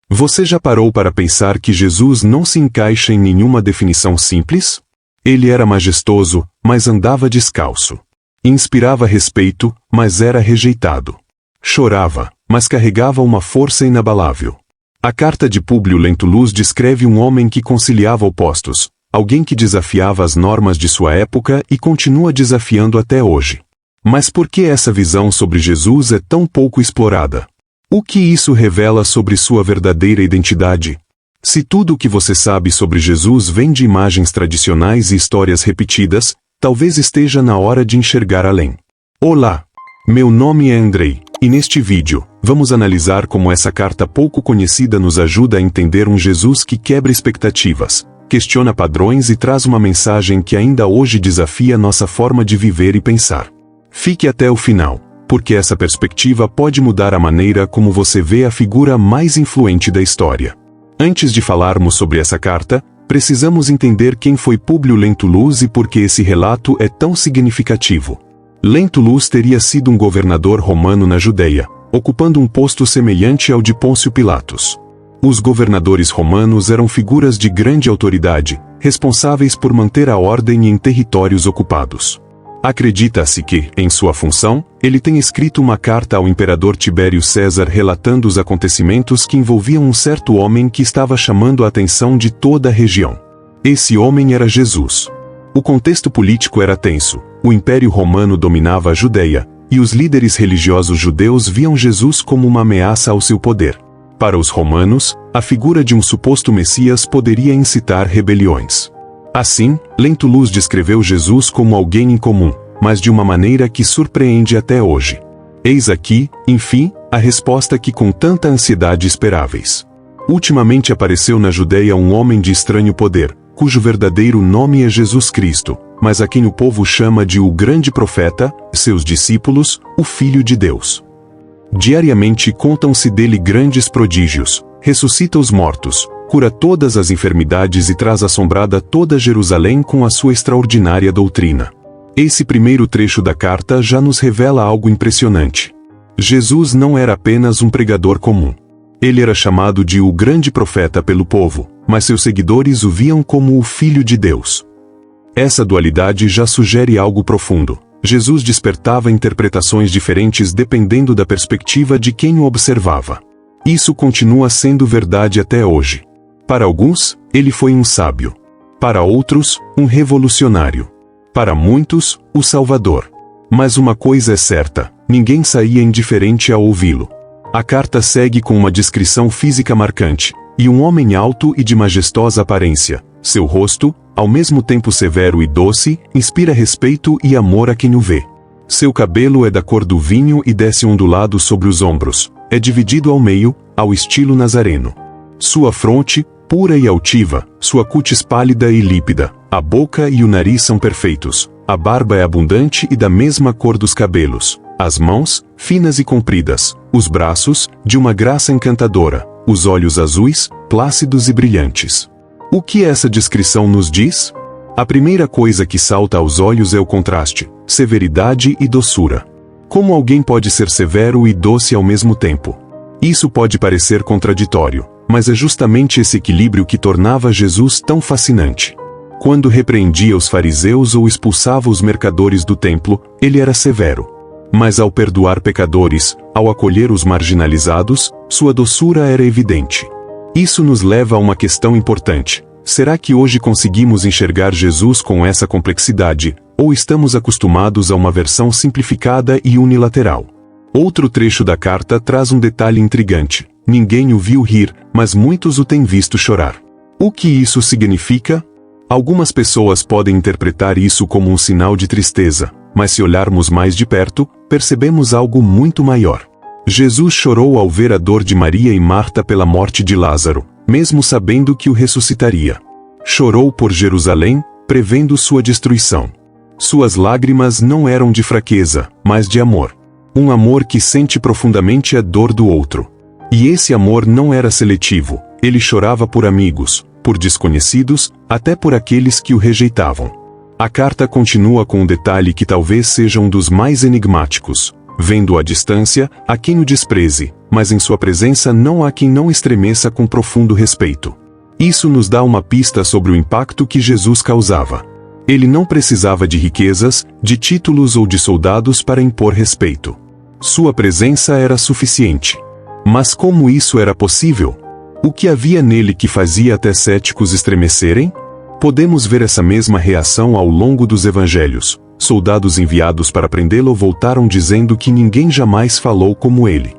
Você já parou para pensar que Jesus não se encaixa em nenhuma definição simples? Ele era majestoso, mas andava descalço. Inspirava respeito, mas era rejeitado. Chorava, mas carregava uma força inabalável. A carta de Públio Lentulus descreve um homem que conciliava opostos, alguém que desafiava as normas de sua época e continua desafiando até hoje. Mas por que essa visão sobre Jesus é tão pouco explorada? O que isso revela sobre sua verdadeira identidade? Se tudo o que você sabe sobre Jesus vem de imagens tradicionais e histórias repetidas, talvez esteja na hora de enxergar além. Olá! Meu nome é Andrei, e neste vídeo, vamos analisar como essa carta pouco conhecida nos ajuda a entender um Jesus que quebra expectativas, questiona padrões e traz uma mensagem que ainda hoje desafia nossa forma de viver e pensar. Fique até o final, porque essa perspectiva pode mudar a maneira como você vê a figura mais influente da história. Antes de falarmos sobre essa carta, precisamos entender quem foi Públio Lentulus e por que esse relato é tão significativo. Lentulus teria sido um governador romano na Judeia, ocupando um posto semelhante ao de Pôncio Pilatos. Os governadores romanos eram figuras de grande autoridade, responsáveis por manter a ordem em territórios ocupados. Acredita-se que, em sua função, ele tenha escrito uma carta ao imperador Tibério César relatando os acontecimentos que envolviam um certo homem que estava chamando a atenção de toda a região. Esse homem era Jesus. O contexto político era tenso, o Império Romano dominava a Judeia, e os líderes religiosos judeus viam Jesus como uma ameaça ao seu poder. Para os romanos, a figura de um suposto Messias poderia incitar rebeliões. Assim, Lentulus descreveu Jesus como alguém incomum, mas de uma maneira que surpreende até hoje. Eis aqui, enfim, a resposta que com tanta ansiedade esperáveis. Ultimamente apareceu na Judeia um homem de estranho poder, cujo verdadeiro nome é Jesus Cristo, mas a quem o povo chama de o grande profeta, seus discípulos, o Filho de Deus. Diariamente contam-se dele grandes prodígios, ressuscita os mortos, cura todas as enfermidades e traz assombrada toda Jerusalém com a sua extraordinária doutrina. Esse primeiro trecho da carta já nos revela algo impressionante. Jesus não era apenas um pregador comum. Ele era chamado de o grande profeta pelo povo, mas seus seguidores o viam como o Filho de Deus. Essa dualidade já sugere algo profundo. Jesus despertava interpretações diferentes dependendo da perspectiva de quem o observava. Isso continua sendo verdade até hoje. Para alguns, ele foi um sábio. Para outros, um revolucionário. Para muitos, o Salvador. Mas uma coisa é certa, ninguém saía indiferente ao ouvi-lo. A carta segue com uma descrição física marcante, e um homem alto e de majestosa aparência. Seu rosto, ao mesmo tempo severo e doce, inspira respeito e amor a quem o vê. Seu cabelo é da cor do vinho e desce ondulado sobre os ombros. É dividido ao meio, ao estilo nazareno. Sua fronte, pura e altiva, sua cútis pálida e límpida, a boca e o nariz são perfeitos, a barba é abundante e da mesma cor dos cabelos, as mãos, finas e compridas, os braços, de uma graça encantadora, os olhos azuis, plácidos e brilhantes. O que essa descrição nos diz? A primeira coisa que salta aos olhos é o contraste, severidade e doçura. Como alguém pode ser severo e doce ao mesmo tempo? Isso pode parecer contraditório, mas é justamente esse equilíbrio que tornava Jesus tão fascinante. Quando repreendia os fariseus ou expulsava os mercadores do templo, ele era severo. Mas ao perdoar pecadores, ao acolher os marginalizados, sua doçura era evidente. Isso nos leva a uma questão importante. Será que hoje conseguimos enxergar Jesus com essa complexidade, ou estamos acostumados a uma versão simplificada e unilateral? Outro trecho da carta traz um detalhe intrigante. Ninguém o viu rir, mas muitos o têm visto chorar. O que isso significa? Algumas pessoas podem interpretar isso como um sinal de tristeza, mas se olharmos mais de perto, percebemos algo muito maior. Jesus chorou ao ver a dor de Maria e Marta pela morte de Lázaro, mesmo sabendo que o ressuscitaria. Chorou por Jerusalém, prevendo sua destruição. Suas lágrimas não eram de fraqueza, mas de amor. Um amor que sente profundamente a dor do outro. E esse amor não era seletivo, ele chorava por amigos, por desconhecidos, até por aqueles que o rejeitavam. A carta continua com um detalhe que talvez seja um dos mais enigmáticos. Vendo à distância, a quem o despreze, mas em sua presença não há quem não estremeça com profundo respeito. Isso nos dá uma pista sobre o impacto que Jesus causava. Ele não precisava de riquezas, de títulos ou de soldados para impor respeito. Sua presença era suficiente. Mas como isso era possível? O que havia nele que fazia até céticos estremecerem? Podemos ver essa mesma reação ao longo dos evangelhos. Soldados enviados para prendê-lo voltaram dizendo que ninguém jamais falou como ele.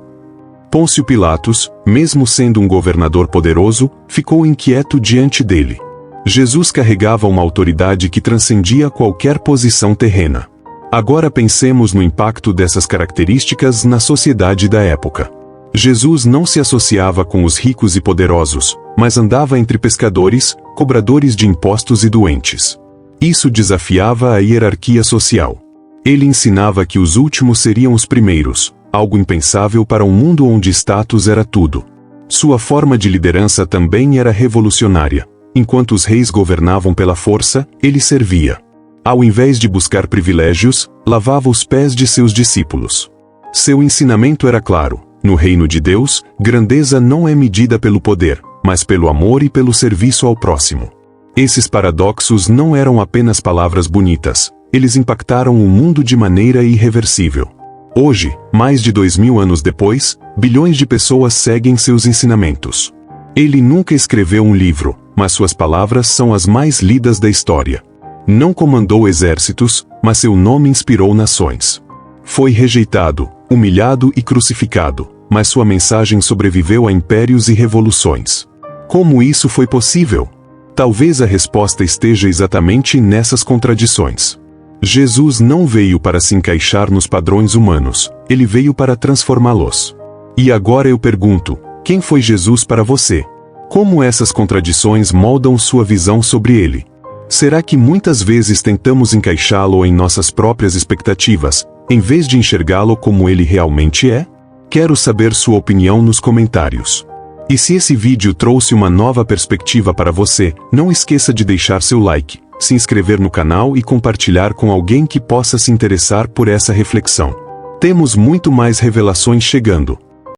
Pôncio Pilatos, mesmo sendo um governador poderoso, ficou inquieto diante dele. Jesus carregava uma autoridade que transcendia qualquer posição terrena. Agora pensemos no impacto dessas características na sociedade da época. Jesus não se associava com os ricos e poderosos, mas andava entre pescadores, cobradores de impostos e doentes. Isso desafiava a hierarquia social. Ele ensinava que os últimos seriam os primeiros, algo impensável para um mundo onde status era tudo. Sua forma de liderança também era revolucionária. Enquanto os reis governavam pela força, ele servia. Ao invés de buscar privilégios, lavava os pés de seus discípulos. Seu ensinamento era claro: no reino de Deus, grandeza não é medida pelo poder, mas pelo amor e pelo serviço ao próximo. Esses paradoxos não eram apenas palavras bonitas, eles impactaram o mundo de maneira irreversível. Hoje, mais de 2000 anos depois, bilhões de pessoas seguem seus ensinamentos. Ele nunca escreveu um livro, mas suas palavras são as mais lidas da história. Não comandou exércitos, mas seu nome inspirou nações. Foi rejeitado, humilhado e crucificado, mas sua mensagem sobreviveu a impérios e revoluções. Como isso foi possível? Talvez a resposta esteja exatamente nessas contradições. Jesus não veio para se encaixar nos padrões humanos, ele veio para transformá-los. E agora eu pergunto, quem foi Jesus para você? Como essas contradições moldam sua visão sobre ele? Será que muitas vezes tentamos encaixá-lo em nossas próprias expectativas, em vez de enxergá-lo como ele realmente é? Quero saber sua opinião nos comentários. E se esse vídeo trouxe uma nova perspectiva para você, não esqueça de deixar seu like, se inscrever no canal e compartilhar com alguém que possa se interessar por essa reflexão. Temos muito mais revelações chegando.